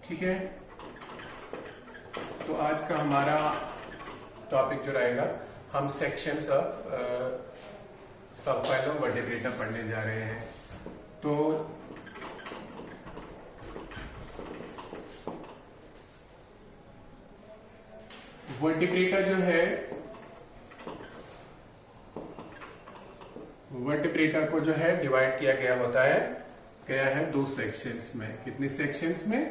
ठीक है। तो आज का हमारा टॉपिक जो रहेगा, हम सेक्शंस ऑफ सबफाइलम वर्टिब्रेटा पढ़ने जा रहे हैं। तो वर्टिब्रेटा जो है, वर्टिब्रेटा को जो है डिवाइड किया गया है दो सेक्शंस में। कितने सेक्शंस में?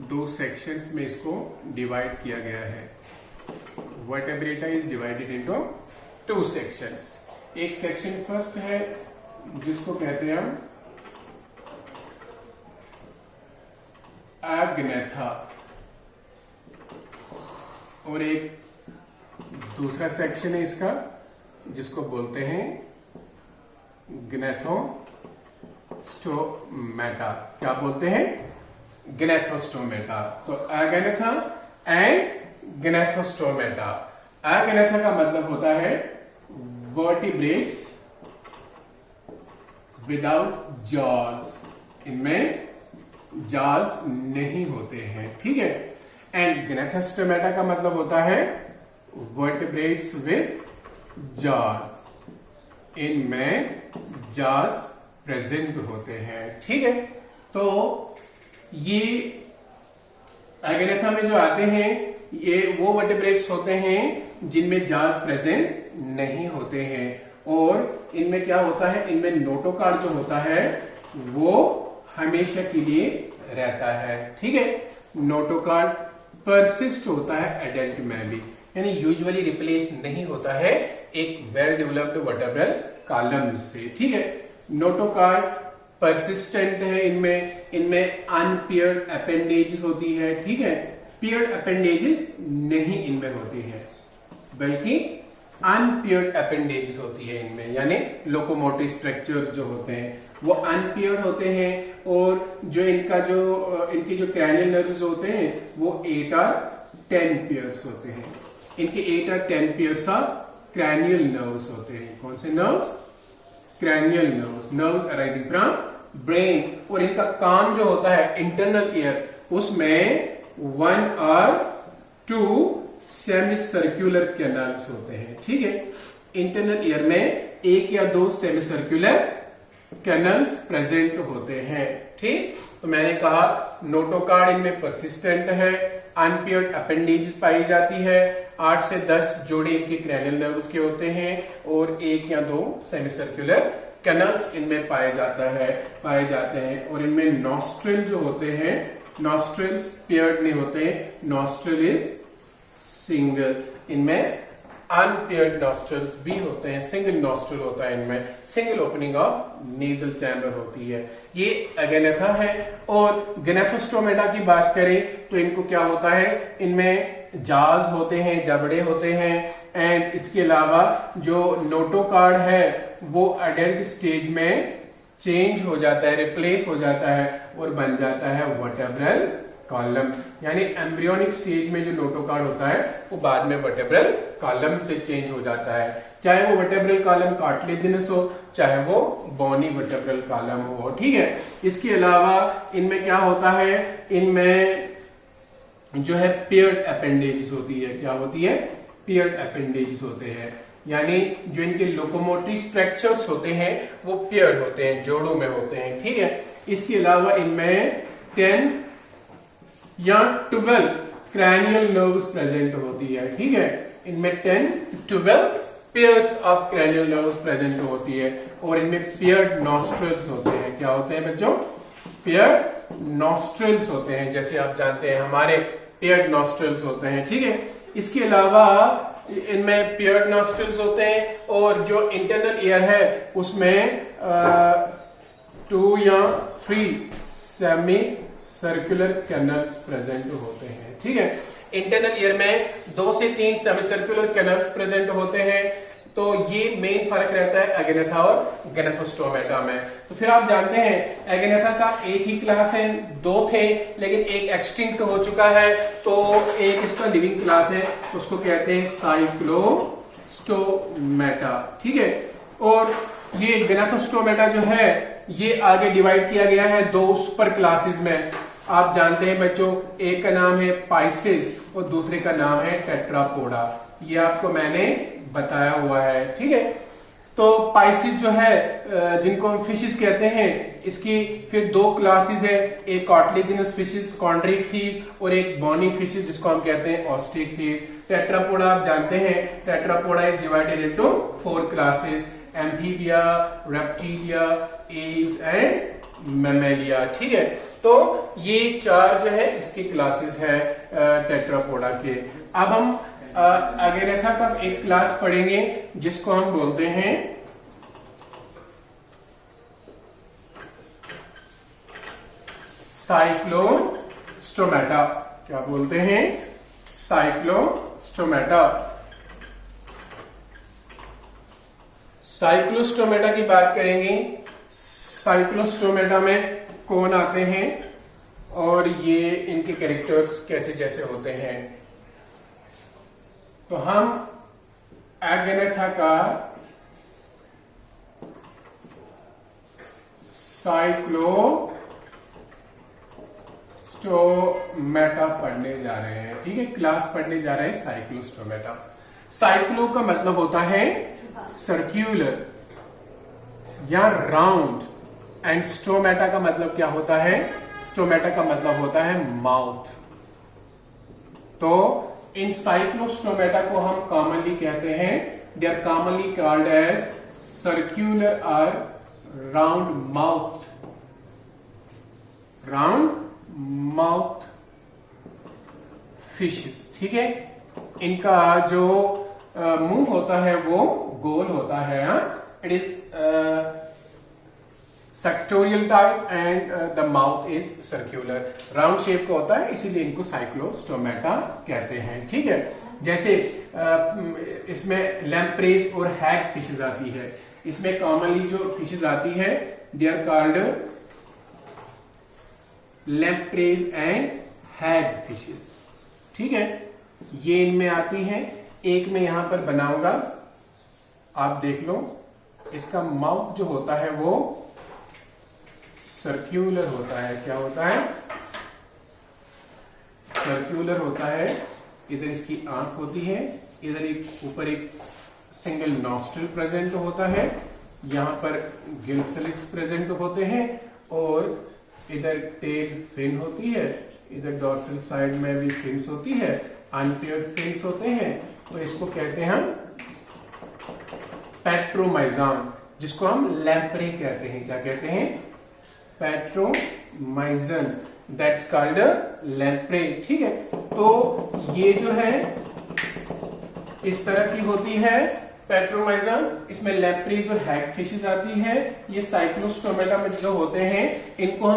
दो सेक्शंस में इसको डिवाइड किया गया है। Vertebrata is divided into two sections. एक सेक्शन फर्स्ट है जिसको कहते हैं हम एग्नेथा, और एक दूसरा सेक्शन है इसका जिसको बोलते हैं ग्नेथोस्टोमेटा। क्या बोलते हैं? ग्नेथोस्टोमेटा। तो एगनेथा एंड ग्नेथोस्टोमेटा। एगनेथा का मतलब होता है वर्टिब्रेट्स विदाउट जॉज, इनमें जॉज नहीं होते हैं, ठीक है। एंड ग्नेथोस्टोमेटा का मतलब होता है वर्टिब्रेट्स विद जॉज, इनमें जॉज प्रेजेंट होते हैं, ठीक है। तो ये एगनेथा में जो आते हैं ये वो वर्टिब्रेट्स होते हैं जिनमें जॉज प्रेजेंट नहीं होते हैं, और इनमें क्या होता है, इनमें नोटोकार्ड जो होता है वो हमेशा के लिए रहता है, ठीक है। नोटोकार्ड परसिस्ट होता है एडल्ट में भी, यानी यूजुअली रिप्लेस नहीं होता है एक वेल डेवलप्ड वर्टेब्रल कॉलम से, ठीक है। नोटोकार्ड परसिस्टेंट है, इनमें अनपेयर्ड अपेंडेजेस होती है, ठीक है। पेयर्ड अपेंडेजेस नहीं इनमें होती है, बल्कि अनपेयर्ड अपेंडेजेस होती है इनमें, यानी लोकोमोटिव स्ट्रक्चर जो होते हैं वो अनपेयर्ड होते हैं, और जो इनकी जो क्रैनियल नर्व्स होते हैं वो 8 और 10 पेयर्स होते हैं। इनके 8 और 10 पेयर्स ऑफ क्रैनियल नर्व्स होते हैं। कौन से nerves? Cranial nerves arising from brain. और इनका काम जो होता है इंटरनल ईयर, उसमें 1 और 2 सेमी सर्कुलर कैनल्स होते हैं, ठीक है। इंटरनल ईयर में 1 या 2 सेमी सर्कुलर कैनल्स प्रेजेंट होते हैं, ठीक। तो मैंने कहा नोटोकार्ड इनमें परसिस्टेंट है, अनपेयर्ड अपेंडेजेस पाई जाती है, 8 से 10 जोड़े इनके क्रैनियल नर्व्स के होते हैं, और 1 या 2 सेमी सर्कुलर कैनल्स इनमें पाए जाते हैं। और इनमें नॉस्ट्रिल जो होते हैं, नॉस्ट्रिल्स पेयर्ड नहीं होते, नॉस्ट्रिल इज सिंगल। इनमें अनपेयर्ड नॉस्ट्रिल्स भी होते हैं, सिंगल नॉस्ट्रिल होता है इनमें, single opening of nasal chamber होती है। ये एगनेथा है। और ग्नेथोस्टोमेटा की बात करें तो इनको क्या होता है, इनमें जाज होते हैं, जबड़े होते हैं, एंड इसके अलावा जो नोटोकार्ड है वो अडल्ट स्टेज में चेंज हो जाता है, रिप्लेस हो जाता है और बन जाता है वर्टेब्रल कॉलम। यानी एम्ब्रियोनिक स्टेज में जो नोटोकार्ड होता है वो बाद में वर्टेब्रल कॉलम से चेंज हो जाता है, चाहे वो वर्टेब्रल कॉलम कार्टिलेजिनस हो, चाहे वो बोनी वर्टेब्रल कॉलम हो, ठीक है। इसके अलावा इनमें क्या होता है, इनमें जो है पेयर्ड अपेंडेजेस होती है। क्या होती है? पेयर्ड अपेंडेजेस होते हैं, यानी जो इनके लोकोमोटिव स्ट्रक्चर्स होते हैं वो पेयर्ड होते हैं, जोड़ों में होते हैं, ठीक है। इसके अलावा इनमें 10 या 12 क्रैनियल नर्व्स प्रेजेंट होती है, ठीक है। इनमें 10 to 12 pairs of cranial nerves present होती है, और इनमें पेयर्ड नॉस्ट्रल्स होते हैं। क्या होते हैं बच्चों? पेयर्ड नॉस्ट्रल्स होते हैं, जैसे आप जानते हैं हमारे पेयर्ड नॉस्ट्रल्स होते हैं, ठीक है। इसके अलावा इनमें पेयर्ड नॉस्ट्रल्स होते हैं, और जो इंटरनल ईयर है उसमें 2 या 3 सेमी सर्कुलर कैनल्स प्रेजेंट होते हैं, ठीक है। इंटरनल ईयर में 2 से 3 सेमी सर्कुलर कैनल्स प्रेजेंट होते हैं। तो ये मेन फर्क रहता है एगनेथा और ग्नेथोस्टोमेटा में। तो फिर आप जानते हैं एगनेथा का एक ही क्लास है, 2 थे लेकिन एक एक्सटिंक्ट हो चुका है, तो एक इसका लिविंग क्लास है, उसको कहते हैं साइक्लोस्टोमेटा, ठीक है। और ये ग्नेथोस्टोमेटा जो है ये आगे डिवाइड किया गया है 2 सुपर क्लासेस में। आप जानते हैं बच्चों, एक का नाम है पाइसेस और दूसरे का नाम है टेट्रापोडा। ये आपको मैंने बताया हुआ है, ठीक है। तो पाइसेस जो है जिनको हम फिशेस कहते हैं, इसकी फिर दो क्लासेस है, एक कार्टिलेजिनस फिशेस कॉन्ड्रिकथीज और एक बॉनी फिशेस जिसको हम कहते हैं ऑस्ट्रिकथीज। टेट्रापोडा आप जानते हैं, Tetrapoda is divided into 4 classes, amphibia, reptilia, Aves and Mammalia, ठीक है। तो ये 4 जो है इसकी क्लासेस है टेट्रापोडा के। अब हम अगेनेथा का एक क्लास पढ़ेंगे जिसको हम बोलते हैं साइक्लोस्टोमेटा। क्या बोलते हैं? साइक्लोस्टोमेटा। साइक्लोस्टोमेटा की बात करेंगे। साइक्लोस्टोमेटा में कौन आते हैं और ये इनके कैरेक्टर्स कैसे जैसे होते हैं। तो हम एगेनेथा का साइक्लोस्टोमेटा पढ़ने जा रहे हैं, ठीक है। क्लास पढ़ने जा रहे हैं साइक्लोस्टोमेटा। साइक्लो का मतलब होता है सर्क्यूलर या राउंड, एंड स्टोमेटा का मतलब क्या होता है? स्टोमेटा का मतलब होता है माउथ। तो इन साइक्लोस्टोमेटा को हम कॉमनली कहते हैं, they are commonly called as circular और राउंड माउथ फिशेस, ठीक है। इनका जो मुंह होता है वो गोल होता है, it is sectoral type and the mouth is circular, round shape का होता है, इसीलिए इनको साइक्लोस्टोमेटा कहते हैं, ठीक है। जैसे इसमें लैम्प्रेस और हैग फिशेस आती है। इसमें कॉमनली जो फिशेस आती है they are called lampreys and hagfishes, ठीक है। ये इनमें आती है। एक में यहां पर बनाऊंगा, आप देख लो। इसका माउथ जो होता है वो सर्क्यूलर होता है। क्या होता है? सर्क्यूलर होता है। इधर इसकी आंख होती है, इधर एक ऊपर एक सिंगल नॉस्ट्रिल प्रेजेंट होता है, यहां पर गिल स्लिट्स प्रेजेंट होते हैं और इधर टेल फिन होती है, इधर डॉर्सल साइड में भी फिन्स होती है, अनपेयर्ड फिन्स होते हैं। तो इसको कहते हैं हम पेट्रोमाइजन, जिसको हम लैम्प्रे कहते हैं। क्या कहते हैं? पेट्रोमाइजन, दैट्स कॉल्ड लैम्प्रे, ठीक है। तो ये जो है इस तरह की होती है पेट्रोमाइजन। इसमें लैम्प्रेज और हैग फिशेस आती है। ये साइक्लोस्टोमेटा में जो होते हैं इनको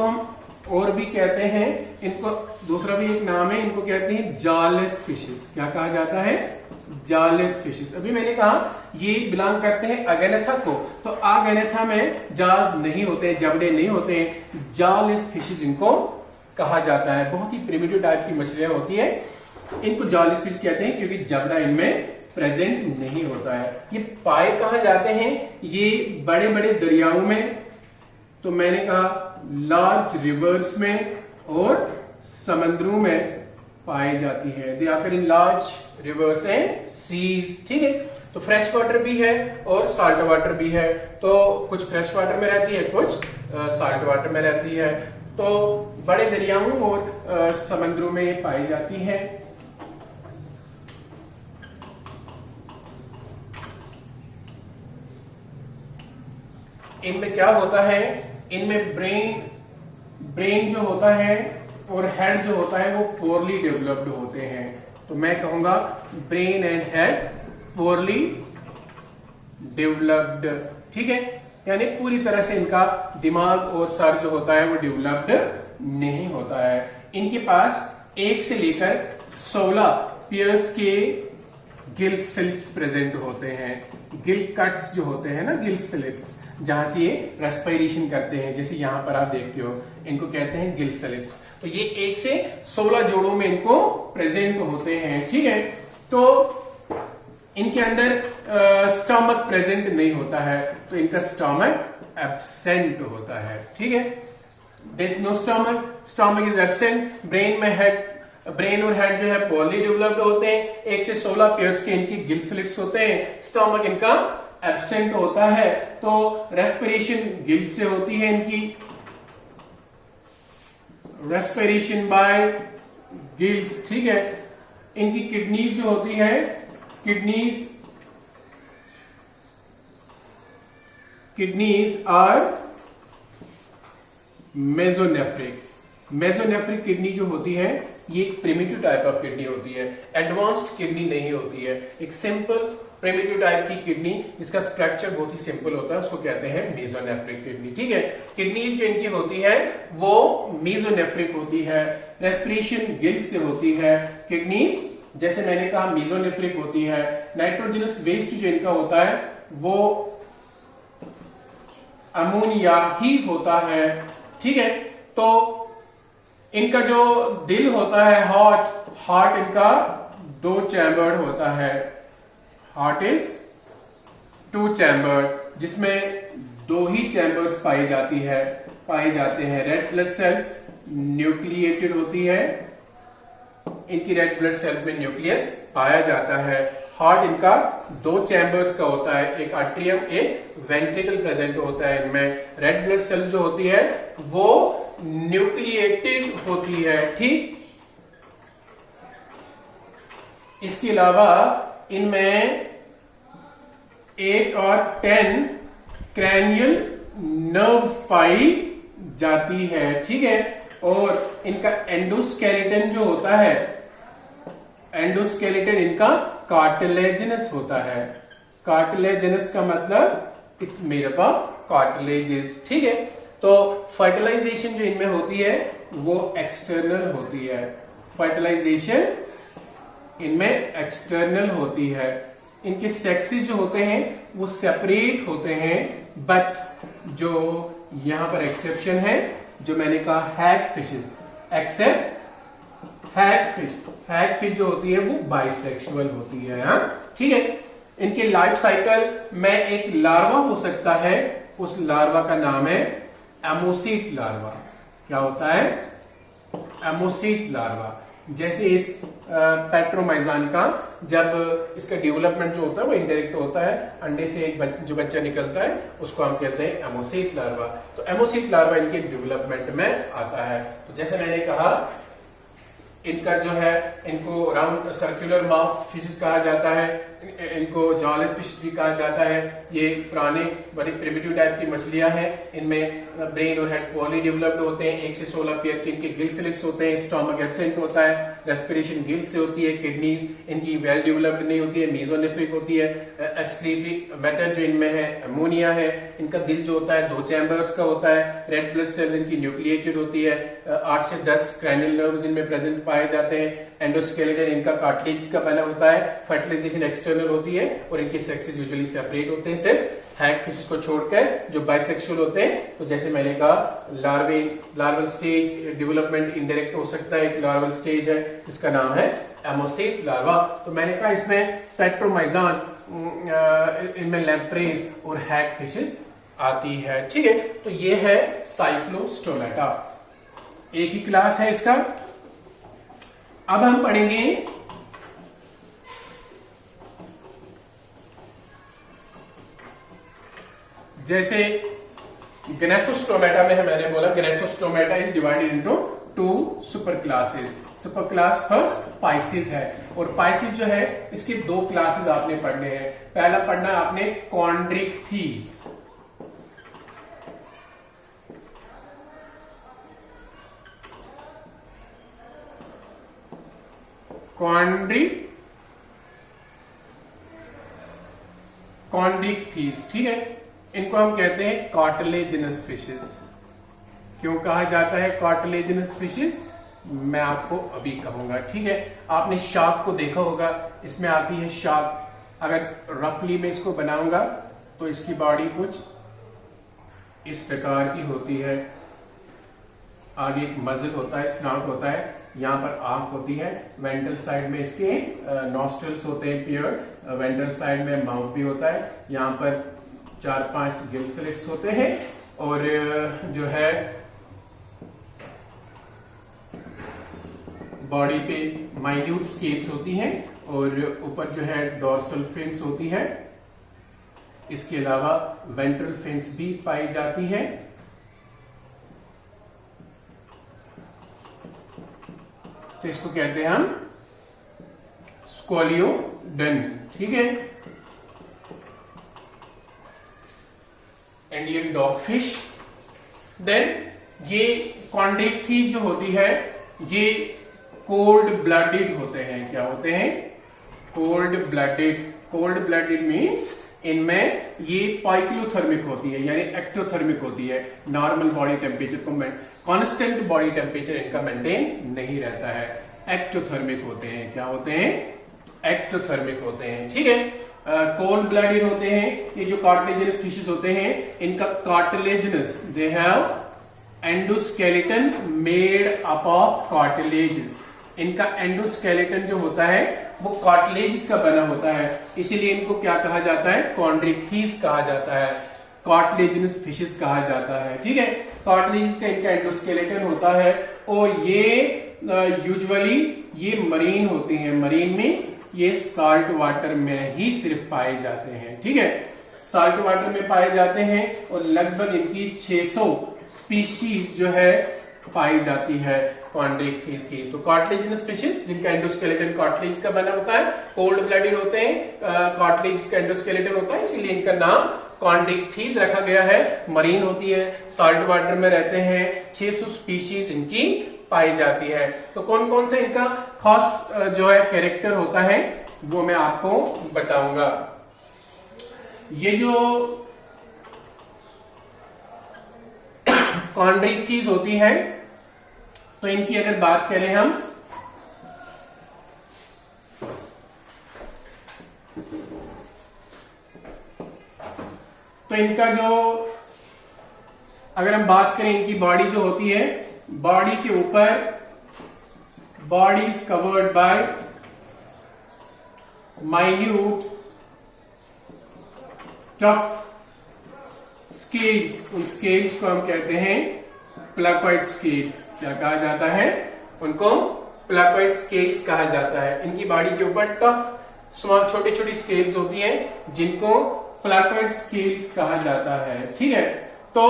हम और भी कहते हैं, इनको दूसरा भी एक नाम है, इनको कहते हैं जालेस फिशेस। क्या कहा जाता है? जालेस फिशेस। अभी मैंने कहा ये बिलोंग करते हैं अगेनेथा को, तो अगेनेथा में जाज नहीं होते, जबड़े नहीं होते, जालेस फिशेस इनको कहा जाता है। बहुत ही प्रिमिटिव टाइप की मछलियां होती है, इनको जालेस फिश कहते हैं क्योंकि जबड़ा इनमें प्रेजेंट नहीं होता है। ये पाए कहां जाते हैं? ये बड़े बड़े दरियाओं में, तो मैंने कहा लार्ज रिवर्स में और समंदरों में पाई जाती है। They occur in large rivers and seas, ठीक है। तो फ्रेश वाटर भी है और साल्ट वाटर भी है। तो कुछ फ्रेश वाटर में रहती है, कुछ साल्ट वाटर में रहती है। तो बड़े दरियाओं और समंदरों में ये पाई जाती है। इनमें क्या होता है? इनमें ब्रेन जो होता है और हेड जो होता है वो पोरली डेवलप्ड होते हैं। तो मैं कहूंगा brain and head poorly developed, ठीक है। यानी पूरी तरह से इनका दिमाग और सर जो होता है वो डेवलप्ड नहीं होता है। इनके पास 1 से लेकर 16 पेयर्स के गिल स्लिट्स प्रेजेंट होते हैं। गिल कट्स जो होते हैं ना, गिल स्लिट्स, जहां से ये रेस्पिरेशन करते हैं, जैसे यहां पर आप देखते हो, इनको कहते हैं गिल स्लिट्स। तो ये 1 से 16 जोड़ों में इनको प्रेजेंट होते हैं, ठीक है। तो इनके अंदर स्टमक प्रेजेंट नहीं होता है, तो इनका स्टमक एब्सेंट होता है, ठीक है। There is no stomach, stomach is absent, brain और हेड जो है पॉली डेवलप्ड होते हैं, 1 से 16 पेयर्स के इनकी गिल स्लिट्स होते हैं, स्टमक इनका एब्सेंट होता है। तो रेस्पिरेशन गिल से होती है इनकी, रेस्पिरेशन बाय गिल्स, ठीक है। इनकी किडनीज जो होती है, kidneys are mesonephric. Mesonephric kidney जो होती है ये एक प्रिमिटिव टाइप ऑफ किडनी होती है, एडवांस्ड किडनी नहीं होती है। एक सिंपल प्रिमिटिव टाइप की किडनी जिसका स्ट्रक्चर बहुत ही सिंपल होता है उसको कहते हैं मेसोनेफ्रिक किडनी, ठीक है। किडनी जो इनकी होती है वो मेसोनेफ्रिक होती है, रेस्पिरेशन गिल्स से होती है। किडनीज जैसे मैंने कहा मेसोनेफ्रिक होती है। नाइट्रोजनस वेस्ट जो इनका होता है वो अमोनिया ही होता है, ठीक है। तो इनका जो दिल होता है हार्ट इनका 2 चैम्बर्ड होता है, हार्ट इज 2 चैम्बर्ड, जिसमें 2 ही चैम्बर्स पाए जाते हैं। रेड ब्लड सेल्स न्यूक्लिएटेड होती है, इनकी रेड ब्लड सेल्स में न्यूक्लियस पाया जाता है। हार्ट इनका 2 चैम्बर्स का होता है, एक आर्ट्रियम एक वेंट्रिकल प्रेजेंट होता है इनमें। रेड ब्लड सेल जो होती है वो न्यूक्लिएटेड होती है, ठीक। इसके अलावा इनमें 8 और 10 क्रैनियल नर्व्स पाई जाती है, ठीक है। और इनका एंडोस्केलेटन जो होता है, एंडोस्केलेटन इनका कार्टिलेजिनस होता है। कार्टिलेजिनस का मतलब it's made up of cartilages, ठीक है। तो फर्टिलाइजेशन जो इनमें होती है वो एक्सटर्नल होती है, फर्टिलाइजेशन इनमें एक्सटर्नल होती है। इनके सेक्सेस जो होते हैं वो सेपरेट होते हैं, बट जो यहां पर एक्सेप्शन है जो मैंने कहा हैग फिशेस, एक्सेप्ट हैग फिश जो होती है वो बाइसेक्सुअल होती है, हाँ, ठीक है। इनके लाइफ साइकिल में एक लार्वा हो सकता है, उस लार्वा का नाम है एमोसीट लार्वा। क्या होता है? एमोसीट लार्वा। जैसे इस पेट्रोमाइजान का जब इसका डेवलपमेंट जो होता है वो इनडायरेक्ट होता है, अंडे से एक जो बच्चा निकलता है उसको हम कहते हैं एमोसीट लार्वा। तो एमोसीट लार्वा इनके डेवलपमेंट में आता है। तो जैसे मैंने कहा इनका जो है, इनको राउंड सर्कुलर माउथ फिशेस कहा जाता है, इनको जॉलेस फिश भी कहा जाता है। ये पुराने बड़े प्रिमिटिव टाइप की मछलियां हैं। इनमें ब्रेन और हेड पॉली डेवलप्ड होते हैं, 1 से 16 पेयर के इनके गिल स्लिट्स होते हैं, स्टोमक एब्सेंट होता है, रेस्पिरेशन गिल से होती है, किडनीज इनकी वेल डेवलप्ड नहीं होती है, मेसोनेफ्रिक होती है, एक्सक्रीटरी मैटर जो इनमें है अमोनिया है, इनका दिल जो होता है 2 चैम्बर्स का होता है, रेड ब्लड सेल्स इनकी न्यूक्लिएटेड होती है, 8 से 10 क्रैनियल नर्व्स इनमें प्रेजेंट पाए जाते हैं, एंडोस्केलेटन इनका कार्टिलेज का बना होता है, फर्टिलाइजेशन एक्सटर्नल होती है और इनके सेक्सेस यूजुअली सेपरेट होते हैं, सिर्फ हैग फिशेस को छोड़कर जो बाइसेक्सुअल होते हैं। तो जैसे मैंने कहा लार्वल स्टेज डेवलपमेंट इनडायरेक्ट हो सकता है, एक लार्वल स्टेज है जिसका नाम है एमोसीट लार्वा। तो मैंने कहा इसमें पेट्रोमाइजान, इनमें लैम्प्रेस और हैग फिशेस आती है, ठीक है। तो ये है साइक्लोस्टोमेटा, एक ही क्लास है इसका। अब हम पढ़ेंगे जैसे गनेथोस्टोमेटा में मैंने बोला Gnathostomata is divided into 2 super classes. Super class first Pisces है, और पाइसिस जो है इसके 2 क्लासेस आपने पढ़ने हैं। पहला पढ़ना आपने कॉन्ड्रिक्थीस, कॉन्ड्रिक्थीस, ठीक है। इनको हम कहते हैं कार्टिलेजिनस फिशेस। क्यों कहा जाता है कार्टिलेजिनस फिशेस, मैं आपको अभी कहूंगा, ठीक है। आपने शार्क को देखा होगा, इसमें आती है शार्क। अगर रफली मैं इसको बनाऊंगा तो इसकी बॉडी कुछ इस प्रकार की होती है। आगे एक मजल होता है, स्नाउट होता है, यहाँ पर आंख होती है, वेंट्रल साइड में इसके नॉस्ट्रल्स होते हैं पियर, वेंट्रल साइड में माउथ भी होता है, यहाँ पर 4-5 गिल स्लिट्स होते हैं, और जो है बॉडी पे माइन्यूट स्केल्स होती हैं और ऊपर जो है डोर्सल फिन्स होती है। इसके अलावा वेंट्रल फिन्स भी पाई जाती है। तो इसको कहते हैं हम स्क्वालियोडन, ठीक है। Indian dog fish. देन ये कॉन्ड्रिक्थीज जो होती है ये कोल्ड ब्लडेड होते हैं। क्या होते हैं? Cold blooded. Cold blooded means इनमें ये पाइक्लोथर्मिक होती है यानी एक्टोथर्मिक होती है। नॉर्मल बॉडी टेम्परेचर को कांस्टेंट बॉडी टेम्परेचर इनका मेंटेन नहीं रहता है। एक्टोथर्मिक होते हैं। क्या होते हैं? एक्टोथर्मिक होते हैं, ठीक है। कोल्ड ब्लडेड होते हैं। ये जो कार्टिलेजिनस स्पीशीज होते हैं इनका cartilaginous, they have endoskeleton made up of cartilages. इनका एंडोस्केलेटन जो होता है वो कार्टिलेज का बना होता है, इसीलिए इनको क्या कहा जाता है? कॉन्ड्रिक्थीज कहा जाता है, कार्टिलेजिनस फिशेस कहा जाता है, ठीक है। कार्टिलेज का इनका एंडोस्केलेटन होता है और ये यूजुअली ये मरीन होती हैं। मरीन मीन्स ये साल्ट वाटर में ही सिर्फ पाए जाते हैं, ठीक है। साल्ट वाटर में पाए जाते हैं और लगभग इनकी 600 स्पीशीज जो है पाई जाती है कॉन्ड्रिक्थीज की। तो कार्टिलेजिनस फिशेस जिनका एंडोस्केलेटन कार्टिलेज का बना होता है, कोल्ड ब्लडेड होते हैं, कार्टिलेज का एंडोस्केलेटन होता है, इसीलिए इनका नाम कॉन्ड्रिक्थीज रखा गया है। मरीन होती है, साल्ट वाटर में रहते हैं, 600 स्पीशीज इनकी पाई जाती है। तो कौन कौन से इनका खास जो है कैरेक्टर होता है वो मैं आपको बताऊंगा। ये जो कॉन्ड्रिक्थीज होती है तो इनकी अगर बात करें हम तो इनका जो अगर हम बात करें इनकी बॉडी जो होती है, बॉडी के ऊपर body is covered by minute tough scales. उन स्केल्स को हम कहते हैं प्लाकोइड स्केल्स। क्या कहा जाता है? उनको प्लाकोइड स्केल्स कहा जाता है। इनकी बॉडी के ऊपर टफ छोटी छोटी स्केल्स होती हैं जिनको प्लाकोइड स्केल्स कहा जाता है, ठीक है। तो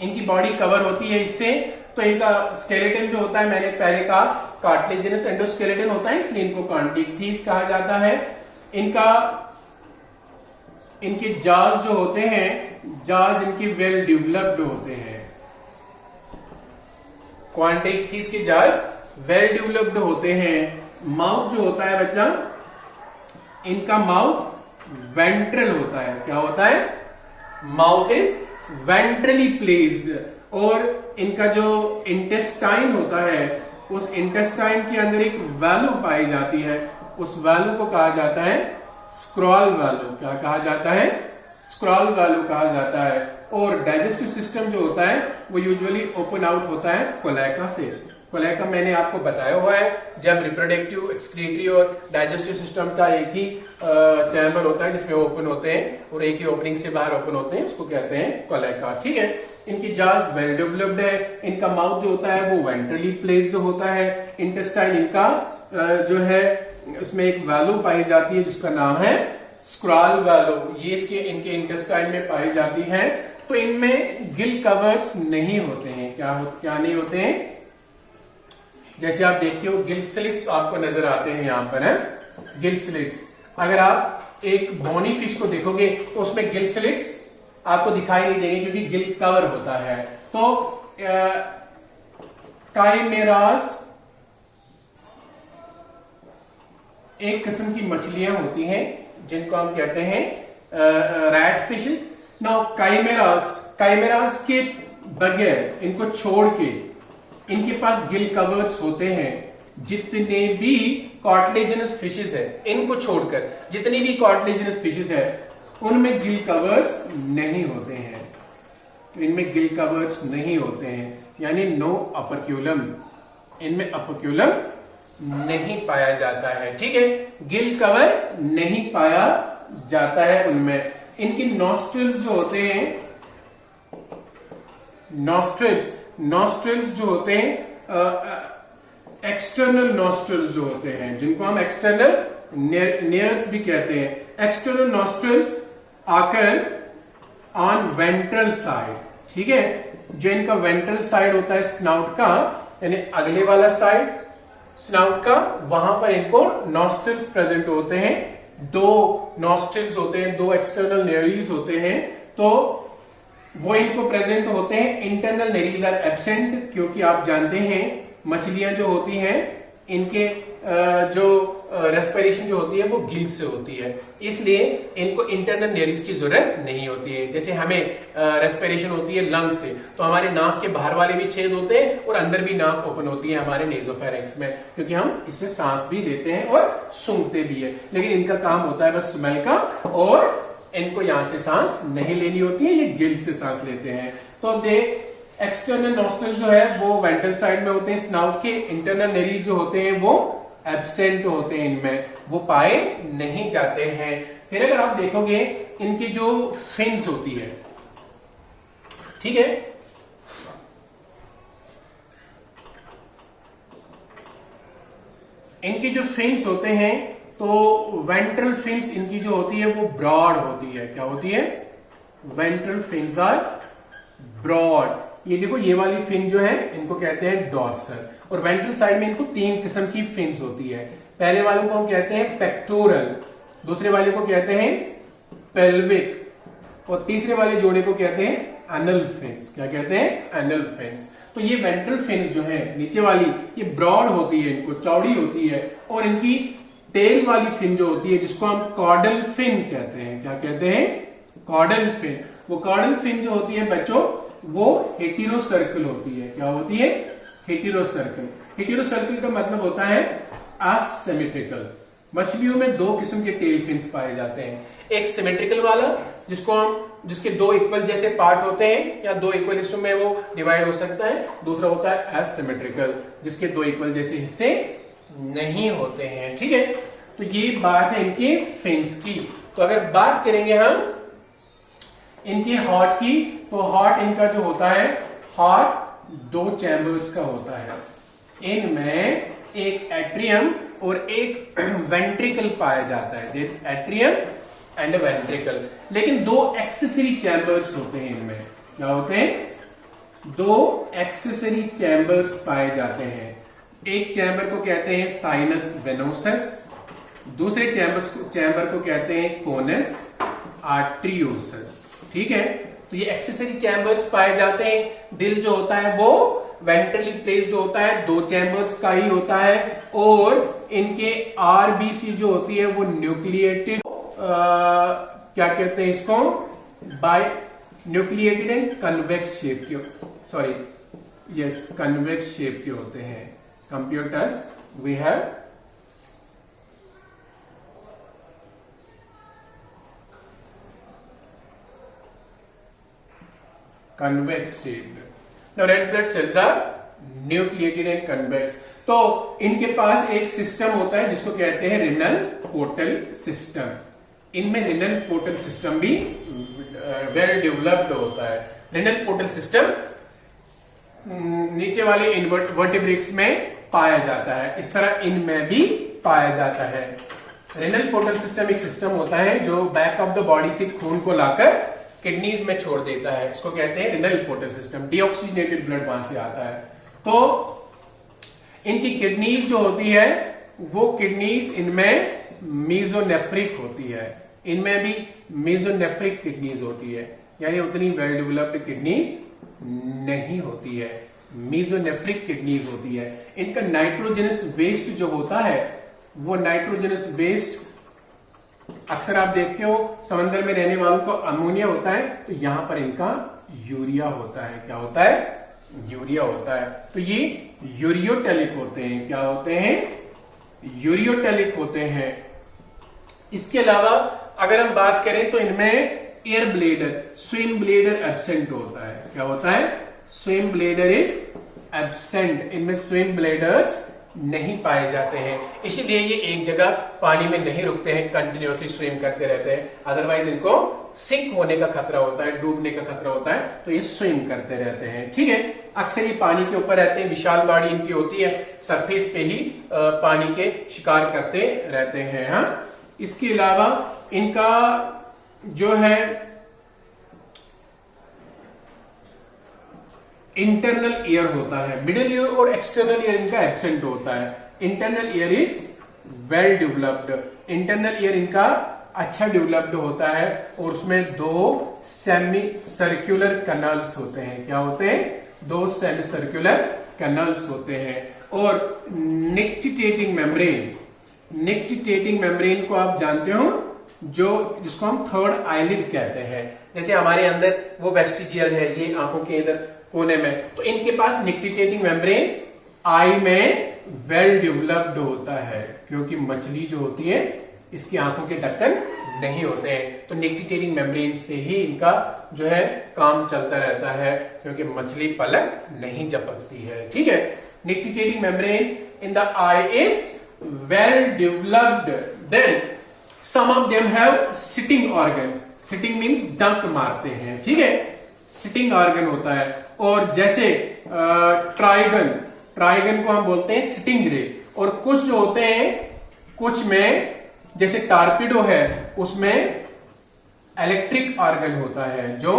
इनकी बॉडी कवर होती है इससे। तो इनका स्केलेटन जो होता है मैंने पहले कहा कार्टिलेजिनस एंडोस्केलेटन होता है, इसलिए इनको कॉन्ड्रिक्थीज कहा जाता है। इनके जाज जो होते हैं, जाज इनके वेल डेवलप्ड होते हैं। कॉन्ड्रिक्थीज के जाज वेल डेवलप्ड होते हैं। माउथ जो होता है बच्चा, इनका माउथ वेंट्रल होता है। क्या होता है? Mouth is ventrally placed. और इनका जो इंटेस्टाइन होता है उस इंटेस्टाइन के अंदर एक वैल्यू पाई जाती है, उस वैल्यू को कहा जाता है स्क्रॉल वैल्यू। क्या कहा जाता है? स्क्रॉल वैल्यू कहा जाता है। और डाइजेस्टिव सिस्टम जो होता है वो यूजुअली ओपन आउट होता है कोलेका से। कोलेका मैंने आपको बताया हुआ है, जब रिप्रोडक्टिव, एक्सक्रीटरी और डाइजेस्टिव सिस्टम का एक ही चैम्बर होता है जिसमें ओपन होते हैं और एक ही ओपनिंग से बाहर ओपन होते हैं, उसको कहते हैं कोलेका, ठीक है। इनकी जाज वेल डेवलप्ड है। इनका माउथ जो होता है वो वेंट्रली प्लेस्ड होता है। इंटेस्टाइन इनका जो है उसमें एक वैल्यू पाई जाती है जिसका नाम है स्क्रॉल वैल्यू। ये इनके इंटेस्टाइन में पाई जाती है। तो इनमें गिल कवर्स नहीं होते हैं। क्या नहीं होते हैं? जैसे आप देखते हो गिल स्लिट्स आपको नजर आते हैं यहां पर, है गिल स्लिट्स। अगर आप एक बोनी फिश को देखोगे तो उसमें गिल स्लिट्स आपको दिखाई नहीं देंगे क्योंकि गिल कवर होता है। तो काइमेरास एक किस्म की मछलियां होती हैं जिनको हम कहते हैं रैट फिशेस। नाउ काइमेरास के बगैर, इनको छोड़ के इनके पास गिल कवर्स होते हैं। जितने भी कार्टिलेजिनस फिशेस है, इनको छोड़कर जितनी भी कार्टिलेजिनस फिशेस है उनमें गिल कवर्स नहीं होते हैं। तो इनमें गिल कवर्स नहीं होते हैं, यानी नो अपर्क्यूलम। इनमें अपर्क्यूलम नहीं पाया जाता है, ठीक है। गिल कवर नहीं पाया जाता है उनमें। इनके नॉस्ट्रिल्स जो होते हैं, नॉस्ट्रिल्स जो होते हैं एक्सटर्नल नॉस्ट्रल्स जो होते हैं, जिनको हम एक्सटर्नल नेयर्स भी कहते हैं, एक्सटर्नल नॉस्ट्रल्स आकर ऑन वेंट्रल साइड, ठीक है। जो इनका वेंट्रल साइड होता है स्नाउट का, यानी अगले वाला साइड स्नाउट का, वहां पर इनको नॉस्ट्रल्स प्रेजेंट होते हैं। दो नॉस्ट्रल्स होते हैं, दो एक्सटर्नल नेरीज होते हैं, तो वो इनको प्रेजेंट होते हैं। इंटरनल नेरीज आर एब्सेंट, क्योंकि आप जानते हैं मछलियां जो होती हैं इनके जो रेस्पिरेशन जो होती है वो गिल से होती है, इसलिए इनको इंटरनल नेरीज की जरूरत नहीं होती है। जैसे हमें रेस्पिरेशन होती है लंग से, तो हमारे नाक के बाहर वाले भी छेद होते हैं और अंदर भी नाक ओपन होती है हमारे नेजोफेरिंक्स में, क्योंकि हम इससे सांस भी लेते हैं और सूंघते भी है। लेकिन इनका काम होता है बस स्मेल का, और इनको यहां से सांस नहीं लेनी होती है, ये गिल से सांस लेते हैं। तो एक्सटर्नल नॉस्ट्रल जो है वो वेंट्रल साइड में होते हैं स्नाउट के। इंटरनल नेरीज जो होते हैं वो एब्सेंट होते हैं, इनमें वो पाए नहीं जाते हैं। फिर अगर आप देखोगे इनकी जो फिन्स होती है, ठीक है, इनकी जो फिन्स होते हैं, तो वेंट्रल फिन्स इनकी जो होती है वो ब्रॉड होती है। क्या होती है? Ventral fins are broad. ये देखो, ये वाली फिन जो है इनको कहते हैं डॉर्सल, और वेंट्रल साइड में इनको तीन किस्म की फिन्स होती है। पहले वाले को हम कहते हैं पेक्टोरल, दूसरे वाले को कहते हैं पेल्विक, और तीसरे वाले जोड़े को कहते हैं एनल फिन्स। क्या कहते हैं? Anal fins. तो ये वेंट्रल फिन्स जो है नीचे वाली, ये ब्रॉड होती है, इनको चौड़ी होती है, और इनकी टेल वाली फिन जो होती है जिसको हम कॉर्डल फिन कहते हैं। क्या कहते हैं? Caudal fin. वो कॉर्डल फिन जो होती है बच्चों, वो हेटेरो सर्कल होती है। क्या होती है? Hetero circle. हेटेरो सर्कल का मतलब होता है असिमेट्रिकल। मछलियों में दो किस्म के टेल फिन्स पाए जाते हैं, एक सिमेट्रिकल वाला जिसके दो इक्वल जैसे पार्ट होते हैं या दो इक्वल हिस्सों में वो डिवाइड हो सकता है, दूसरा होता है एसिमेट्रिकल जिसके दो इक्वल जैसे हिस्से नहीं होते हैं। ठीक है, तो ये बात है इनके फिन्स की। तो अगर बात करेंगे हम इनके हार्ट की, तो हार्ट इनका जो होता है, हार्ट दो चैम्बर्स का होता है। इनमें एक एट्रियम और एक वेंट्रिकल पाया जाता है। This atrium and ventricle. लेकिन दो एक्सेसरी चैम्बर्स होते हैं इनमें। क्या होते हैं? दो एक्सेसरी चैम्बर्स पाए जाते हैं। एक चैम्बर को कहते हैं साइनस वेनोसस, दूसरे चैम्बर को कहते हैं कोनस आर्टरियोसस। ठीक है, तो ये एक्सेसरी चैम्बर्स पाए जाते हैं। दिल जो होता है वो वेंट्रली प्लेस्ड होता है, दो चैम्बर्स का ही होता है, और इनके आरबीसी जो होती है वो न्यूक्लिएटेड, क्या कहते हैं इसको, binucleated and convex shape के, सॉरी यस, कन्वेक्स शेप के होते हैं। Computers we have convex shaped. Now red blood cells are nucleated and convex. तो इनके पास एक सिस्टम होता है जिसको कहते हैं रिनल पोर्टल सिस्टम। इनमें रिनल पोर्टल सिस्टम भी वेल डेवलप्ड होता है। रिनल पोर्टल सिस्टम नीचे वाले इनवर्टिब्रेट्स में पाया जाता है, इस तरह इनमें भी पाया जाता है। रिनल पोर्टल सिस्टम एक सिस्टम होता है जो बैक ऑफ द बॉडी से खून को लाकर किडनीज में छोड़ देता है, इसको कहते हैं renal portal system. Deoxygenated blood वहां से आता है। तो इनकी किडनीज जो होती है वो किडनीज इनमें मीजोनेफ्रिक होती है, इनमें भी मीजोनेफ्रिक किडनीज होती है, यानी उतनी वेल डेवलप्ड किडनीज नहीं होती है, मीजोनेफ्रिक किडनीज होती है। इनका नाइट्रोजनस वेस्ट जो होता है, वो नाइट्रोजनस वेस्ट अक्सर आप देखते हो समंदर में रहने वालों को अमोनिया होता है, तो यहां पर इनका यूरिया होता है। क्या होता है? यूरिया होता है। तो ये यूरियोटेलिक होते हैं। क्या होते हैं? यूरियोटेलिक होते हैं। इसके अलावा अगर हम बात करें तो इनमें air bladder, swim bladder absent होता है। क्या होता है? Swim bladder is absent. इनमें स्विम ब्लेडर्स नहीं पाए जाते हैं, इसीलिए ये एक जगह पानी में नहीं रुकते हैं, कंटिन्यूअसली स्विम करते रहते हैं। अदरवाइज इनको सिंक होने का खतरा होता है, डूबने का खतरा होता है, तो ये स्विम करते रहते हैं। ठीक है, अक्सर ये पानी के ऊपर रहते हैं, विशाल बॉडी इनकी होती है, सरफेस पे ही पानी के शिकार करते रहते हैं। हाँ, इसके अलावा इनका जो है इंटरनल ईयर होता है, मिडिल ईयर और एक्सटर्नल ईयर इनका एब्सेंट होता है। Internal ear is well developed, internal ear इनका अच्छा डेवलप्ड होता है और उसमें 2 सेमी सर्कुलर कैनल्स होते हैं। क्या होते हैं? 2 सेमी सर्कुलर कैनल्स होते हैं। और निक्टिटेटिंग मेम्ब्रेन, निक्टिटेटिंग मेम्ब्रेन को आप जानते हो, जो जिसको हम थर्ड आईलिड कहते हैं। जैसे हमारे अंदर वो वेस्टिजियल है, ये आंखों के अंदर कोने में, तो इनके पास निक्टिटेटिंग मेम्ब्रेन आई में वेल डेवलप्ड होता है, क्योंकि मछली जो होती है इसकी आंखों के ढक्कन नहीं होते हैं, तो निक्टिटेटिंग मेम्ब्रेन से ही इनका जो है काम चलता रहता है, क्योंकि मछली पलक नहीं झपकती है। ठीक है, nictitating membrane in the eye is well developed. Then some of them have sitting organs, sitting means डंक मारते हैं। ठीक है, सिटिंग ऑर्गन होता है। और जैसे ट्राइगन, ट्राइगन को हम बोलते हैं सिटिंग रे। और कुछ जो होते हैं, कुछ में जैसे टार्पिडो है, उसमें इलेक्ट्रिक ऑर्गन होता है जो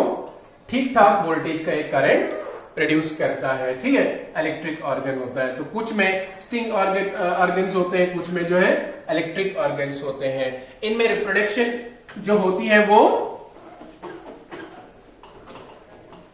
ठीक ठाक वोल्टेज का एक करंट प्रोड्यूस करता है। ठीक है, इलेक्ट्रिक ऑर्गन होता है। तो कुछ में स्टिंग ऑर्गन्स होते हैं, कुछ में जो है इलेक्ट्रिक ऑर्गन्स होते हैं। इनमें रिप्रोडक्शन जो होती है वो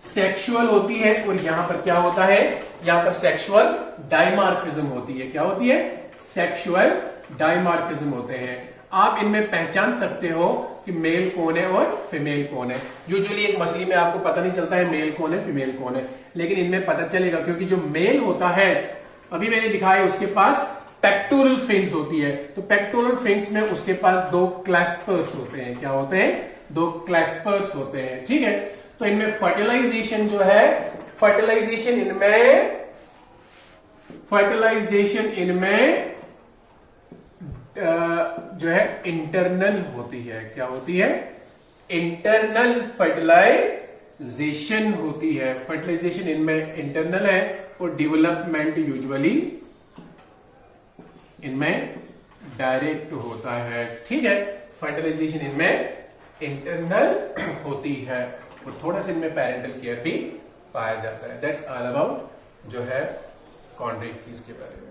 सेक्सुअल होती है, और यहां पर क्या होता है, यहां पर सेक्सुअल डायमार्फिज्म होती है। क्या होती है? सेक्सुअल डायमार्फिज्म होते हैं। आप इनमें पहचान सकते हो कि मेल कौन है और फीमेल कौन है। यूजुअली एक मछली में आपको पता नहीं चलता है मेल कौन है फीमेल कौन है, लेकिन इनमें पता चलेगा, क्योंकि जो मेल होता है, अभी मैंने दिखाया, उसके पास पेक्टोरल फिन्स होती है। तो पेक्टोरल फिन्स में उसके पास 2 क्लैस्पर्स होते हैं। क्या होते हैं? 2 क्लैस्पर्स होते हैं। ठीक है, तो इनमें फर्टिलाइजेशन जो है, फर्टिलाइजेशन इनमें जो है इंटरनल होती है। क्या होती है? इंटरनल फर्टिलाइजेशन होती है। फर्टिलाइजेशन इनमें इंटरनल है, और डेवलपमेंट यूजुअली इनमें डायरेक्ट होता है। ठीक है, फर्टिलाइजेशन इनमें इंटरनल होती है, और थोड़ा सा इनमें पेरेंटल केयर भी पाया जाता है। दैट्स ऑल अबाउट जो है कॉन्ड्रिक चीज के बारे में।